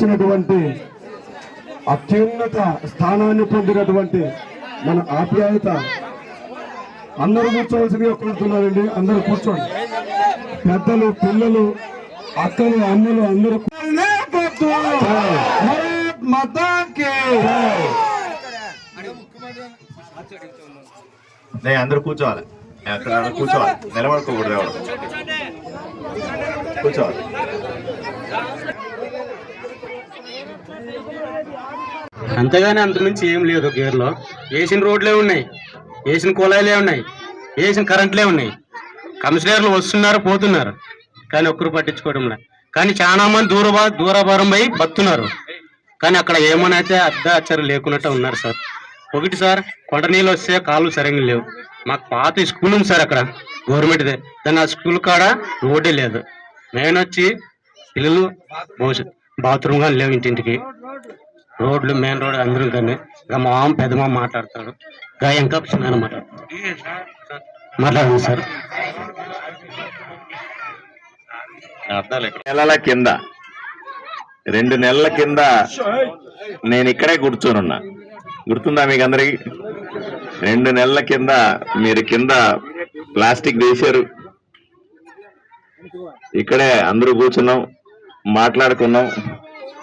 ఇచ్చినటువంటి అత్యున్నత స్థానాన్ని పొందినటువంటి మన ఆప్యాయత అందరూ కూర్చోవలసిందిగా కోరుతున్నారండి. అందరూ కూర్చోండి. పెద్దలు, పిల్లలు, అక్కలు, అమ్మలు అందరూ అందరూ కూర్చోవాలి. కూర్చోవాలి, నిలబడుకోకూడదు. ఎవరు కూర్చోవాలి. అంతేగాని అంతకుమించి ఏం లేదు. గేర్లో వేసిన రోడ్లే ఉన్నాయి, వేసిన కుళాయిలే ఉన్నాయి, వేసిన కరెంట్లే ఉన్నాయి. కమిషనర్లు వస్తున్నారు, పోతున్నారు, కానీ ఒక్కరు పట్టించుకోవడంలే. కానీ చాలా మంది దూరభారం పోయి బతున్నారు. కానీ అక్కడ ఏమనైతే అర్ధాచరు లేకున్నట్టు ఉన్నారు సార్. ఒకటి సార్, కొండ నీళ్ళు వస్తే కాళ్ళు సరిగ్గా లేవు. మాకు పాత స్కూల్ ఉంది సార్, అక్కడ గవర్నమెంట్దే. దాని ఆ స్కూల్ కాడ రోడ్డే లేదు. మెయిన్ వచ్చి పిల్లలు బాత్రూమ్ కానీ లేవు, ఇంటింటికి రోడ్లు, మెయిన్ రోడ్ అందరూ. కానీ ఇక మా మామ పెద్ద మామ మాట్లాడతాడు, ఇంకా ఇంకా చిన్న మాట్లాడండి సార్. నెలల కింద 2 నెలల కింద నేను ఇక్కడే కూర్చోనున్నా. గుర్తుందా మీకు అందరికి? 2 నెలల కింద మీరు కింద ప్లాస్టిక్ వేశారు, ఇక్కడే అందరూ కూర్చున్నాం, మాట్లాడుకున్నాం.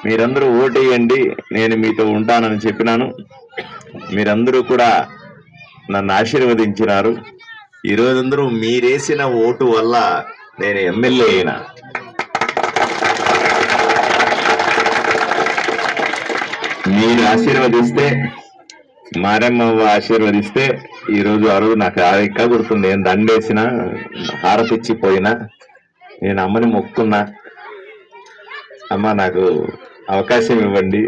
మీరందరూ ఓటేయండి, నేను మీతో ఉంటానని చెప్పినాను. మీరందరూ కూడా నన్ను ఆశీర్వదించినారు. ఈరోజందరూ మీరేసిన ఓటు వల్ల నేను ఎమ్మెల్యే అయినా. మీరు ఆశీర్వదిస్తే, మారమ్మ ఆశీర్వదిస్తే ఈరోజు అరువు నాకు ఇంకా గుర్తుంది. నేను దండేసిన, హారతిచ్చిపోయినా, నేను అమ్మని మొక్కున్నా, అమ్మ నాకు అవకాశం ఇవ్వండి,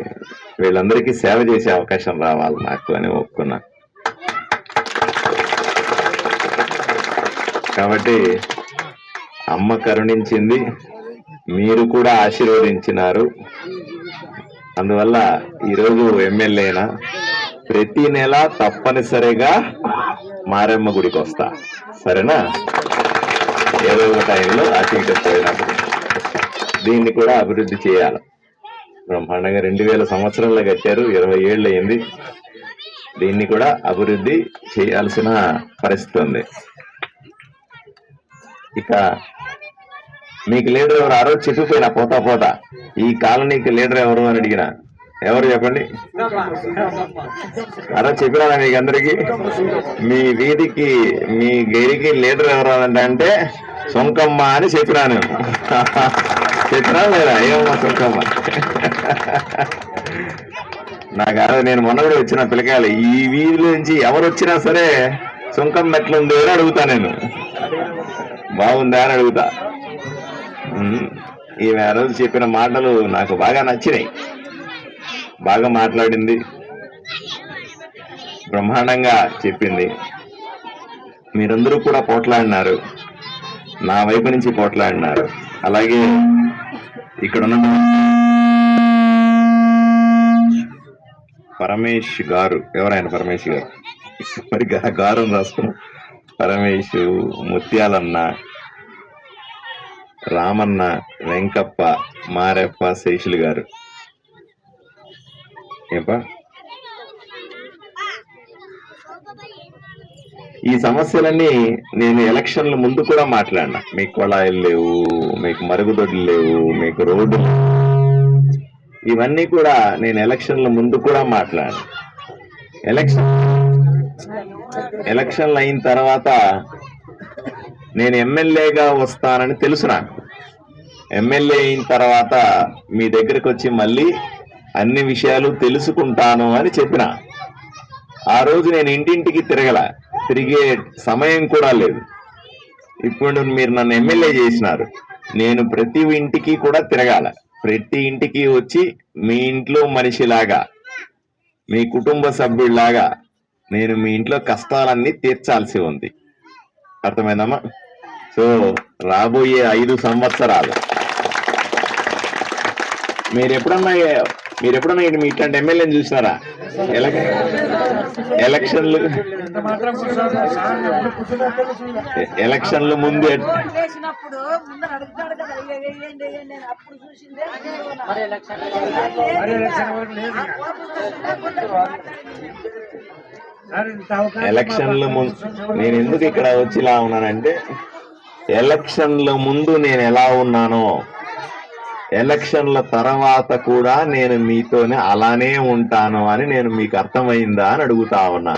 వీళ్ళందరికీ సేవ చేసే అవకాశం రావాలి నాకు అని మొక్కున్నా. కాబట్టి అమ్మ కరుణించింది, మీరు కూడా ఆశీర్వదించినారు. అందువల్ల ఈరోజు ఎమ్మెల్యేనా. ప్రతి నెల తప్పనిసరిగా మారమ్మ గుడికి వస్తా, సరేనా? ఏదో ఒక టైంలో పోయినప్పుడు దీన్ని కూడా అభివృద్ధి చేయాలి. బ్రహ్మాండంగా 2000 సంవత్సరంలో కట్టారు, 20 ఏళ్ళు అయింది. దీన్ని కూడా అభివృద్ధి చేయాల్సిన పరిస్థితి ఉంది. ఇక మీకు లీడర్ ఎవరు? ఆ రోజు చెప్పిపోయినా పోతా ఈ కాలనీకి లీడర్ ఎవరు అని అడిగిన, ఎవరు చెప్పండి? ఆ రోజు చెప్పినా మీకు అందరికి, మీ వీధికి, మీ గేరికి లీడర్ ఎవరు అంటే సొంకమ్మ అని చెప్పినాను. చెప్పినా లేదా? ఏమమ్మా సొంకమ్మ? నాకు ఆ రోజు నేను మొన్న కూడా వచ్చిన పిల్లకాయలు, ఈ వీధి నుంచి ఎవరు వచ్చినా సరే సొంకమ్మ ఎట్లుంది అని అడుగుతా, నేను బాగుందా అని అడుగుతా. ఈమె ఆ రోజు చెప్పిన మాటలు నాకు బాగా నచ్చినాయి. బాగా మాట్లాడింది, బ్రహ్మాండంగా చెప్పింది. మీరందరూ కూడా పోట్లాడినారు, నా వైపు నుంచి పోట్లాడినారు. అలాగే ఇక్కడ ఉన్న పరమేష్ గారు, ఎవరైనా పరమేష్ గారు, మరి గారు రాసుకున్నాం. పరమేష్, ముత్యాలన్న, రామన్న, వెంకప్ప, మారెప్ప, శేషులు గారు. ఏపా ఈ సమస్యలన్నీ నేను ఎలక్షన్ల ముందు కూడా మాట్లాడినా. మీకు కొళాయిలు లేవు, మీకు మరుగుదొడ్లు లేవు, మీకు రోడ్డు, ఇవన్నీ కూడా నేను ఎలక్షన్ల ముందు కూడా మాట్లాడినా. ఎలక్షన్లు అయిన తర్వాత నేను ఎమ్మెల్యేగా వస్తానని తెలుసు నాకు. ఎమ్మెల్యే అయిన తర్వాత మీ దగ్గరికి వచ్చి మళ్ళీ అన్ని విషయాలు తెలుసుకుంటాను అని చెప్పిన. ఆ రోజు నేను ఇంటింటికి తిరిగే సమయం కూడా లేదు. ఇప్పుడు మీరు నన్ను ఎమ్మెల్యే చేసినారు, నేను ప్రతి ఇంటికి కూడా తిరగాల. ప్రతి ఇంటికి వచ్చి మీ ఇంట్లో మనిషిలాగా, మీ కుటుంబ సభ్యుల్లాగా నేను మీ ఇంట్లో కష్టాలన్నీ తీర్చాల్సి ఉంది. అర్థమైందమ్మా? సో రాబోయే 5 సంవత్సరాలు మీరు ఎప్పుడన్నా మీరు ఎప్పుడన్నా మీ ఇట్లాంటి ఎమ్మెల్యేని చూసినారా? ఎలక్షన్లు ముందు ఎలక్షన్ల ముందు నేను ఎందుకు ఇక్కడ వచ్చి ఇలా ఉన్నానంటే, ఎలక్షన్ల ముందు నేను ఎలా ఉన్నానో ఎలక్షన్ల తర్వాత కూడా నేను మీతోనే అలానే ఉంటాను అని నేను మీకు అర్థమైందా అని అడుగుతా ఉన్నా.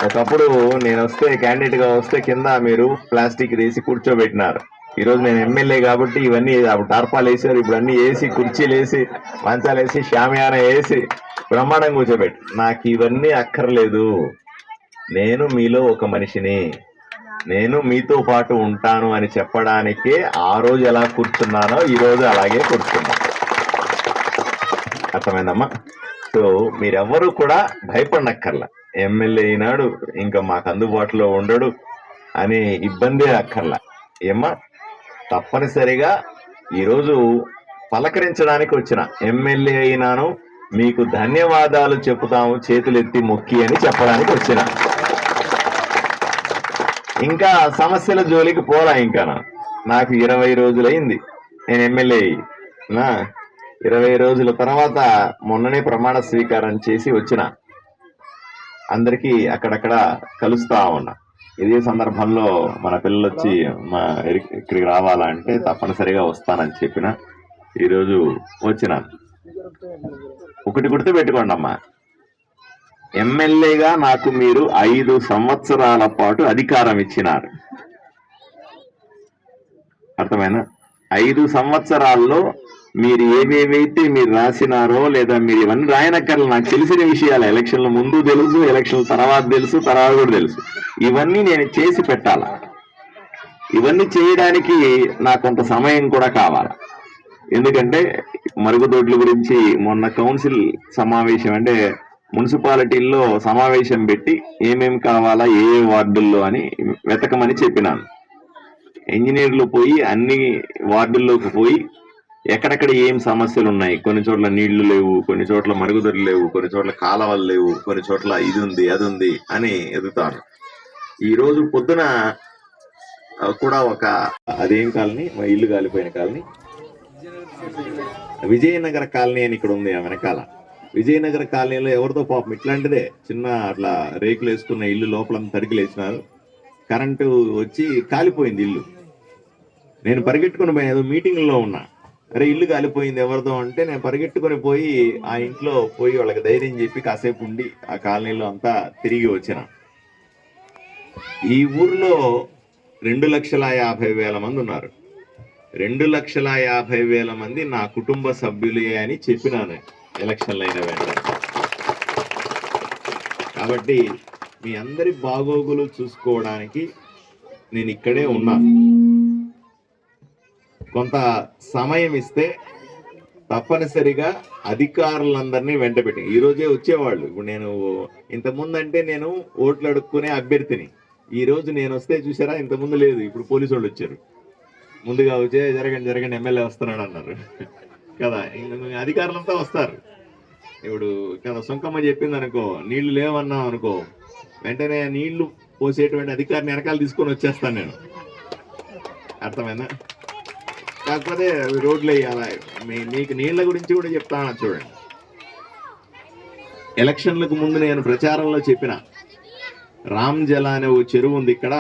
ఒకప్పుడు నేను వస్తే క్యాండిడేట్ గా వస్తే కింద మీరు ప్లాస్టిక్ వేసి కూర్చోబెట్టినారు. ఈరోజు నేను ఎమ్మెల్యే కాబట్టి ఇవన్నీ టార్పాలు వేసారు, ఇప్పుడు అన్ని వేసి కుర్చీలు వేసి మంచాలు వేసి షామియానా వేసి బ్రహ్మాండంగా కూర్చోబెట్టి. నాకు ఇవన్నీ అక్కర్లేదు. నేను మీలో ఒక మనిషిని, నేను మీతో పాటు ఉంటాను అని చెప్పడానికే ఆ రోజు ఎలా కూర్చున్నానో ఈ రోజు అలాగే కూర్చున్నా. అర్థమైందమ్మా? సో మీరెవ్వరూ కూడా భయపడనక్కర్లా. ఎమ్మెల్యే అయినాడు ఇంకా మాకు అందుబాటులో ఉండడు అని ఇబ్బందే అక్కర్లా. ఏమ్మా, తప్పనిసరిగా ఈరోజు పలకరించడానికి వచ్చిన ఎమ్మెల్యే అయినాను, మీకు ధన్యవాదాలు చెప్పుతాము చేతులెత్తి మొక్కి అని చెప్పడానికి వచ్చిన. ఇంకా సమస్యల జోలికి పోలా. ఇంకా నాకు 20 రోజులైంది నేను ఎమ్మెల్యే అయ్యి. 20 రోజుల తర్వాత మొన్ననే ప్రమాణ స్వీకారం చేసి వచ్చిన. అందరికీ అక్కడక్కడ కలుస్తా ఉన్నా. ఇదే సందర్భంలో మన పిల్లలు వచ్చి ఇక్కడికి రావాలంటే తప్పనిసరిగా వస్తానని చెప్పిన ఈరోజు వచ్చిన. ఒకటి గుర్తు పెట్టుకోండి అమ్మా, ఎమ్మెల్యేగా నాకు మీరు 5 సంవత్సరాల పాటు అధికారం ఇచ్చినారు. అర్థమైనా? 5 సంవత్సరాల్లో మీరు ఏవేవైతే మీరు రాసినారో లేదా మీరు ఇవన్నీ రాయనక్కర్లు, నాకు తెలిసిన విషయాలు. ఎలక్షన్ల ముందు తెలుసు, ఎలక్షన్ల తర్వాత తెలుసు, తర్వాత కూడా తెలుసు. ఇవన్నీ నేను చేసి పెట్టాల. ఇవన్నీ చేయడానికి నాకు కొంత సమయం కూడా కావాలి. ఎందుకంటే మరుగుదొడ్ల గురించి మొన్న కౌన్సిల్ సమావేశం అంటే మున్సిపాలిటీల్లో సమావేశం పెట్టి ఏమేమి కావాలా ఏ వార్డుల్లో అని వెతకమని చెప్పినాను. ఇంజనీర్లు పోయి అన్ని వార్డుల్లోకి పోయి ఎక్కడెక్కడ ఏం సమస్యలు ఉన్నాయి, కొన్ని చోట్ల నీళ్లు లేవు, కొన్ని చోట్ల మరుగుదొడ్లు లేవు, కొన్ని చోట్ల కాలవలు లేవు, కొన్ని చోట్ల ఇది ఉంది అది ఉంది అని ఎదుగుతాను. ఈ రోజు పొద్దున కూడా ఒక అదేం కాలనీ, మా ఇల్లు కాలిపోయిన కాలనీ, విజయనగర కాలనీ అని ఇక్కడ ఉంది. ఆ వెనకాల విజయనగర కాలనీలో ఎవరితో పాపం ఇట్లాంటిదే చిన్న అట్లా రేకులు వేసుకున్న ఇల్లు లోపలంతా తడికిలు వేసినారు. కరెంటు వచ్చి కాలిపోయింది ఇల్లు. నేను పరిగెట్టుకుని పోయి ఏదో మీటింగ్లో ఉన్నా, అరే ఇల్లు కాలిపోయింది ఎవరిదో అంటే నేను పరిగెట్టుకుని పోయి ఆ ఇంట్లో పోయి వాళ్ళకి ధైర్యం చెప్పి కాసేపు ఉండి ఆ కాలనీలో అంతా తిరిగి వచ్చిన. ఈ ఊర్లో 2,50,000 మంది ఉన్నారు. 2,50,000 మంది నా కుటుంబ సభ్యులే అని చెప్పినాను ఎలక్షన్లు అయిన వెంటనే. కాబట్టి మీ అందరి బాగోగులు చూసుకోవడానికి నేను ఇక్కడే ఉన్నాను. కొంత సమయం ఇస్తే తప్పనిసరిగా అధికారులందరినీ వెంటబెట్టి ఈరోజే వచ్చేవాళ్ళు. ఇప్పుడు నేను ఇంతకుముందు అంటే నేను ఓట్లు అడుక్కునే అభ్యర్థిని. ఈ రోజు నేను వస్తే చూసారా, ఇంతకుముందు లేదు, ఇప్పుడు పోలీసు వాళ్ళు వచ్చారు. ముందుగా వచ్చే జరగండి ఎమ్మెల్యే వస్తున్నాడు అన్నారు కదా. అధికారులంతా వస్తారు. ఇప్పుడు కదా సుంకమ్మ చెప్పింది అనుకో, నీళ్లు లేవన్నాం అనుకో, వెంటనే నీళ్లు పోసేటువంటి అధికారిని వెనకాల తీసుకొని వచ్చేస్తాను నేను. అర్థమైందా? కాకపోతే రోడ్లు వేయాలా. మీకు నీళ్ల గురించి కూడా చెప్తాను చూడండి. ఎలక్షన్లకు ముందు నేను ప్రచారంలో చెప్పిన రామ్ జలా అనే ఓ చెరువు ఉంది ఇక్కడ.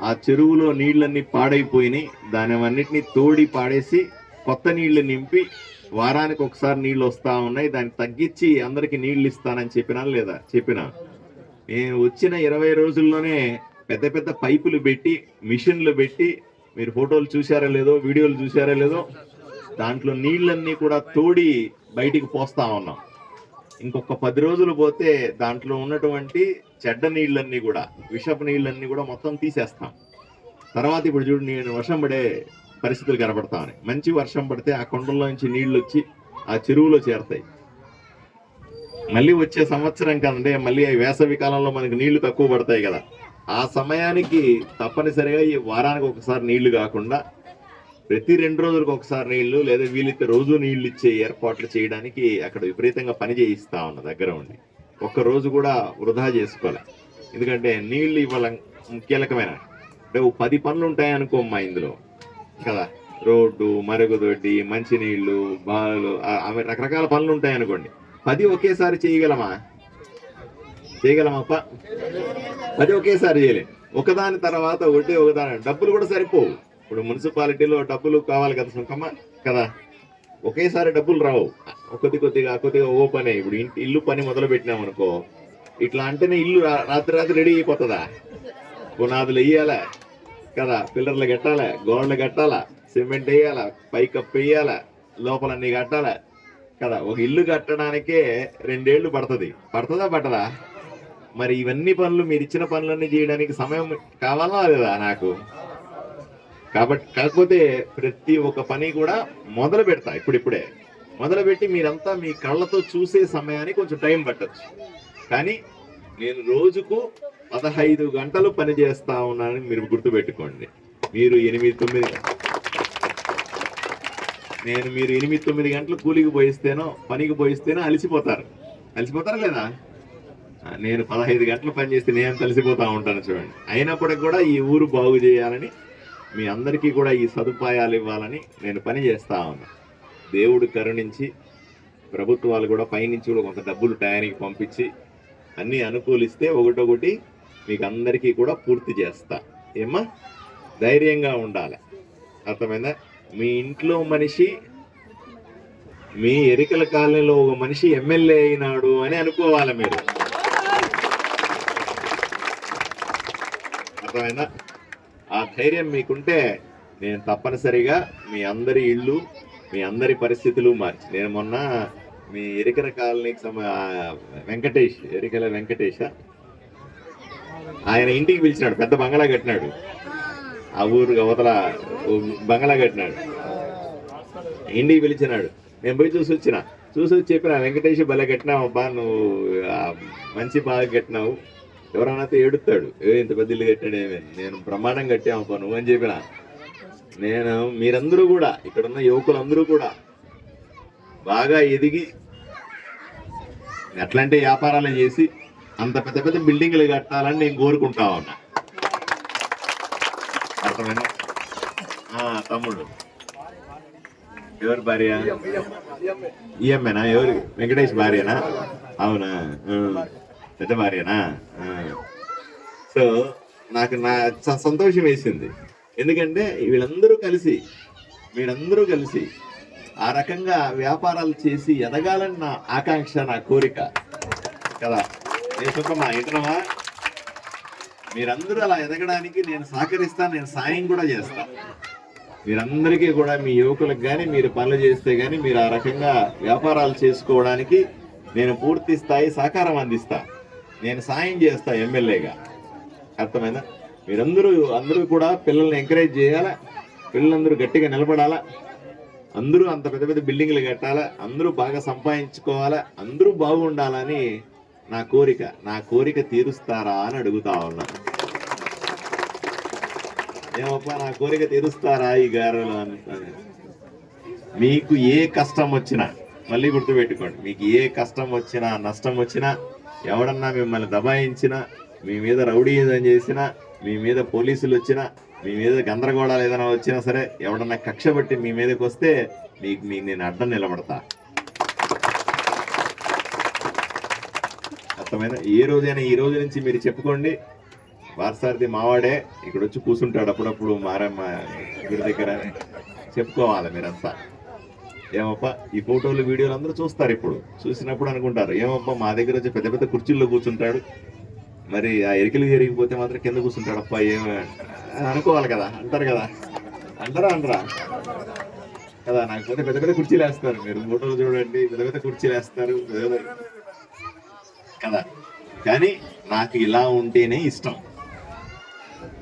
ఆ చెరువులో నీళ్ళన్నీ పాడైపోయినాయి, దాని అన్నిటినీ తోడి పాడేసి కొత్త నీళ్లు నింపి వారానికి ఒకసారి నీళ్లు వస్తా ఉన్నాయి, దాన్ని తగ్గించి అందరికి నీళ్లు ఇస్తానని చెప్పినా లేదా? చెప్పినా. నేను వచ్చిన 20 రోజుల్లోనే పెద్ద పెద్ద పైపులు పెట్టి మిషన్లు పెట్టి, మీరు ఫోటోలు చూసారో లేదో వీడియోలు చూసారో లేదో, దాంట్లో నీళ్ళన్నీ కూడా తోడి బయటికి పోస్తా ఉన్నాం. ఇంకొక 10 రోజులు పోతే దాంట్లో ఉన్నటువంటి చెడ్డ నీళ్ళన్నీ కూడా, విషపు నీళ్ళన్నీ కూడా మొత్తం తీసేస్తాం. తర్వాత ఇప్పుడు చూడు, నేను వర్షం పడే పరిస్థితులు కనబడతామని. మంచి వర్షం పడితే ఆ కొండల్లో నుంచి నీళ్లు వచ్చి ఆ చెరువులో చేరతాయి. మళ్ళీ వచ్చే సంవత్సరం కంటే మళ్ళీ వేసవి కాలంలో మనకు నీళ్లు తక్కువ పడతాయి కదా, ఆ సమయానికి తప్పనిసరిగా ఈ వారానికి ఒకసారి నీళ్లు కాకుండా ప్రతి 2 రోజులకు ఒకసారి నీళ్లు లేదా వీలైతే రోజు నీళ్లు ఇచ్చే ఏర్పాట్లు చేయడానికి అక్కడ విపరీతంగా పని చేయిస్తా ఉన్నా దగ్గర ఉండి. ఒక్క రోజు కూడా వృధా చేసుకోలే. ఎందుకంటే నీళ్లు ఇవాళ కీలకమైన అంటే 10 పనులు ఉంటాయనుకోమ్మా ఇందులో కదా. రోడ్డు, మరుగుదొడ్డి, మంచినీళ్లు, బావులు, అవి రకరకాల పనులు ఉంటాయనుకోండి. 10 ఒకేసారి చేయగలమా? 10 ఒకేసారి చేయలేం. ఒకదాని తర్వాత ఒకదాని డబ్బులు కూడా సరిపోవు. ఇప్పుడు మున్సిపాలిటీలో డబ్బులు కావాలి కదా సుంకమ్మ కదా, ఒకేసారి డబ్బులు రావు. కొద్దిగా ఓ పనే. ఇప్పుడు ఇల్లు పని మొదలు పెట్టినామనుకో, ఇట్లా అంటేనే ఇల్లు రాత్రి రెడీ అయిపోతుందా? పునాదులు వేయాలా కదా, పిల్లర్లు కట్టాలా, గోడలు కట్టాలా, సిమెంట్ వేయాలా, పైకప్పు వేయాలా, లోపలన్నీ కట్టాలా కదా. ఒక ఇల్లు కట్టడానికే 2 ఏళ్ళు పడుతుందా పట్టదా? మరి ఇవన్నీ పనులు, మీరు ఇచ్చిన పనులన్నీ చేయడానికి సమయం కావాలా లేదా నాకు? కాకపోతే ప్రతి ఒక్క పని కూడా మొదలు పెడతా ఇప్పుడే మొదలుపెట్టి మీరంతా మీ కళ్ళతో చూసే సమయానికి కొంచెం టైం పట్టచ్చు. కానీ నేను రోజుకు 15 గంటలు పని చేస్తా ఉన్నానని మీరు గుర్తుపెట్టుకోండి. మీరు 8-9 గంటలు కూలికి పోయిస్తేనో పనికి పోయిస్తేనో అలసిపోతారా లేదా? నేను 15 గంటలు పని చేస్తే నేను కలిసిపోతా ఉంటాను చూడండి. అయినప్పటికి కూడా ఈ ఊరు బాగు చేయాలని, మీ అందరికీ కూడా ఈ సదుపాయాలు ఇవ్వాలని నేను పని చేస్తా ఉన్నా. దేవుడు కరుణించి ప్రభుత్వాలు కూడా పైనుంచి కూడా కొంత డబ్బులు టయానికి పంపించి అన్నీ అనుకూలిస్తే ఒకటొకటి మీకు అందరికీ కూడా పూర్తి చేస్తా. ఏమ్మా, ధైర్యంగా ఉండాలి. అర్థమైందా? మీ ఇంట్లో మనిషి, మీ ఎరికల కాలనీలో ఒక మనిషి ఎమ్మెల్యే అయినాడు అని అనుకోవాలి మీరు. అర్థమైందా? ఆ ధైర్యం మీకుంటే నేను తప్పనిసరిగా మీ అందరి ఇళ్ళు, మీ అందరి పరిస్థితులు మార్చి, నేను మొన్న మీ ఎరికల కాలనీకి ఎరికల వెంకటేష ఆయన ఇంటికి పిలిచినాడు. పెద్ద బంగళా కట్టినాడు, ఆ ఊరు అవతల బంగళా కట్టినాడు. ఇంటికి పిలిచినాడు. నేను పోయి చూసి వచ్చి చెప్పిన, వెంకటేష్ భలే కట్టినావు అబ్బా, నువ్వు మంచి బాగా కట్టినావు. ఎవరన్నా ఏడుస్తాడు, ఇంత పెద్ద ఇల్లు కట్టాడేమే, నేను బ్రహ్మాండం కట్టామప్పా నువ్వు అని చెప్పిన. నేను మీరందరూ కూడా, ఇక్కడున్న యువకులందరూ కూడా బాగా ఎదిగి ఎట్లాంటి వ్యాపారాలు చేసి అంత పెద్ద బిల్డింగ్లు కట్టాలని నేను కోరుకుంటా ఉన్నా. అర్థమైనా? తమ్ముడు ఎవరు భార్య? ఈఎంఏనా? ఎవరు? వెంకటేష్ భార్యనా? అవునా? పెద్ద భార్యనా? సో నాకు సంతోషం వేసింది. ఎందుకంటే వీళ్ళందరూ కలిసి, మీరందరూ కలిసి ఆ రకంగా వ్యాపారాలు చేసి ఎదగాలని నా ఆకాంక్ష, నా కోరిక కదా. సుఖమా ఇంటనవా? మీరందరూ అలా ఎదగడానికి నేను సహకరిస్తాను, నేను సాయం కూడా చేస్తాను. మీరందరికీ కూడా, మీ యువకులకు కానీ, మీరు పనులు చేస్తే కానీ, మీరు ఆ రకంగా వ్యాపారాలు చేసుకోవడానికి నేను పూర్తి స్థాయి సహకారం అందిస్తా. నేను సాయం చేస్తా ఎమ్మెల్యేగా. అర్థమైందా? అందరూ కూడా పిల్లల్ని ఎంకరేజ్ చేయాలా, పిల్లలందరూ గట్టిగా నిలబడాలా, అందరూ అంత పెద్ద బిల్డింగ్లు కట్టాలా, అందరూ బాగా సంపాదించుకోవాలా, అందరూ బాగుండాలని నా కోరిక తీరుస్తారా అని అడుగుతా ఉన్నా. ఏమప్పా, నా కోరిక తీరుస్తారా ఈ గారులు? మీకు ఏ కష్టం వచ్చినా, మళ్ళీ గుర్తుపెట్టుకోండి, మీకు ఏ కష్టం వచ్చినా, నష్టం వచ్చినా, ఎవడన్నా మిమ్మల్ని దబాయించినా, మీ మీద రౌడీజం చేసినా, మీ మీద పోలీసులు వచ్చినా, మీ మీద గందరగోళాలు ఏదైనా వచ్చినా సరే, ఎవడన్నా కక్ష పట్టి మీ మీదకి వస్తే మీకు నేను అడ్డం నిలబడతా. అర్థమైనా? ఏ రోజైనా ఈ రోజు నుంచి మీరు చెప్పుకోండి, వారసారథి మావాడే, ఇక్కడ వచ్చి కూర్చుంటాడు అప్పుడప్పుడు మారమ్మ గుడి దగ్గర, చెప్పుకోవాలి మీరంతా. ఏమప్పా, ఈ ఫోటోలు వీడియోలు అందరూ చూస్తారు. ఇప్పుడు చూసినప్పుడు అనుకుంటారు, ఏమప్పా మా దగ్గర వచ్చి పెద్ద కుర్చీల్లో కూర్చుంటాడు, మరి ఆ ఎరికలు జరిగిపోతే మాత్రం కింద కూర్చుంటాడప్పా ఏమి అనుకోవాలి కదా. అంటారు కదా, అనరా కదా. నాకు పోతే పెద్ద కుర్చీలు వేస్తారు. మీరు ఫోటోలు చూడండి, పెద్ద కుర్చీలు వేస్తారు కదా. కానీ నాకు ఇలా ఉంటేనే ఇష్టం,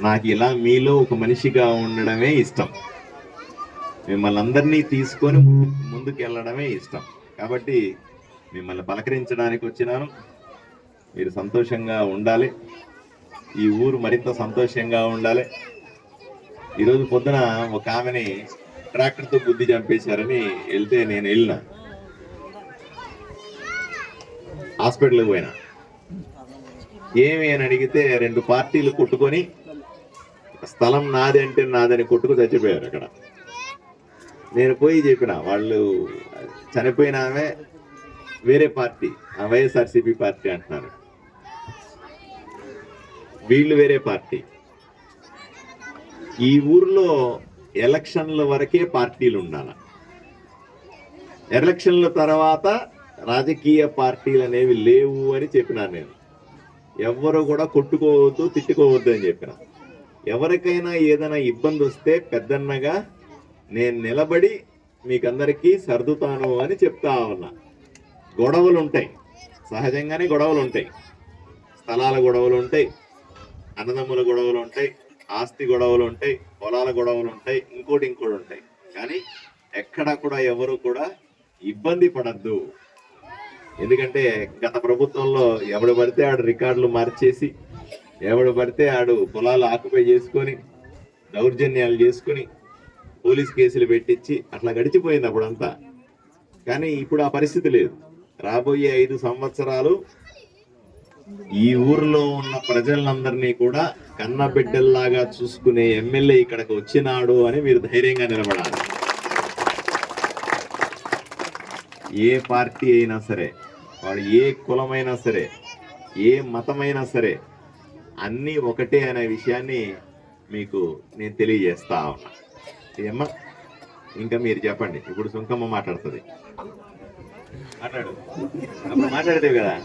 నాకు ఇలా మీలో ఒక మనిషిగా ఉండడమే ఇష్టం, మిమ్మల్ని అందరినీ తీసుకొని ముందుకు వెళ్ళడమే ఇష్టం. కాబట్టి మిమ్మల్ని పలకరించడానికి వచ్చినాను. మీరు సంతోషంగా ఉండాలి, ఈ ఊరు మరింత సంతోషంగా ఉండాలి. ఈరోజు పొద్దున ఒక ఆమెని ట్రాక్టర్తో బుద్ధి చంపేశారని వెళ్తే నేను వెళ్ళిన హాస్పిటల్కి పోయినా. ఏమి అని అడిగితే 2 పార్టీలు కొట్టుకొని స్థలం నాది అంటే నాదని కొట్టుకు చచ్చిపోయారు అక్కడ. నేను పోయి చెప్పిన, వాళ్ళు చనిపోయిన ఆమె వేరే పార్టీ, వైఎస్ఆర్సీపీ పార్టీ అంటున్నారు, వీళ్ళు వేరే పార్టీ. ఈ ఊర్లో ఎలక్షన్ల వరకే పార్టీలు ఉండాలి, ఎలక్షన్ల తర్వాత రాజకీయ పార్టీలు అనేవి లేవు అని చెప్పినాను నేను. ఎవ్వరు కూడా కొట్టుకోవద్దు, తిట్టుకోవద్దు అని చెప్పిన. ఎవరికైనా ఏదైనా ఇబ్బంది వస్తే పెద్దన్నగా నేను నిలబడి మీకందరికీ సర్దుతాను అని చెప్తా ఉన్నా. గొడవలు ఉంటాయి, సహజంగానే గొడవలు ఉంటాయి, స్థలాల గొడవలు ఉంటాయి, అన్నదమ్ముల గొడవలు ఉంటాయి, ఆస్తి గొడవలు ఉంటాయి, పొలాల గొడవలు ఉంటాయి, ఇంకోటి ఉంటాయి. కానీ ఎక్కడా కూడా ఎవరు కూడా ఇబ్బంది పడద్దు. ఎందుకంటే గత ప్రభుత్వంలో ఎవడు పడితే ఆడు రికార్డులు మార్చేసి, ఎవడు పడితే ఆడు పొలాలు ఆక్యుపై చేసుకొని, దౌర్జన్యాలు చేసుకుని, పోలీస్ కేసులు పెట్టించి అట్లా గడిచిపోయింది అప్పుడంతా. కానీ ఇప్పుడు ఆ పరిస్థితి లేదు. రాబోయే 5 సంవత్సరాలు ఈ ఊర్లో ఉన్న ప్రజలందరినీ కూడా కన్న బిడ్డల్లాగా చూసుకునే ఎమ్మెల్యే ఇక్కడికి వచ్చినాడు అని మీరు ధైర్యంగా నిలబడాలి. ఏ పార్టీ అయినా సరే, వాడు ఏ కులమైనా సరే, ఏ మతమైనా సరే, అన్నీ ఒకటే అనే విషయాన్ని మీకు నేను తెలియజేస్తా ఉన్నా. ఏమ్మా, ఇంకా మీరు చెప్పండి. ఇప్పుడు సుంకమ్మ మాట్లాడుతుంది. మాట్లాడు, అప్పుడు మాట్లాడితే కదా.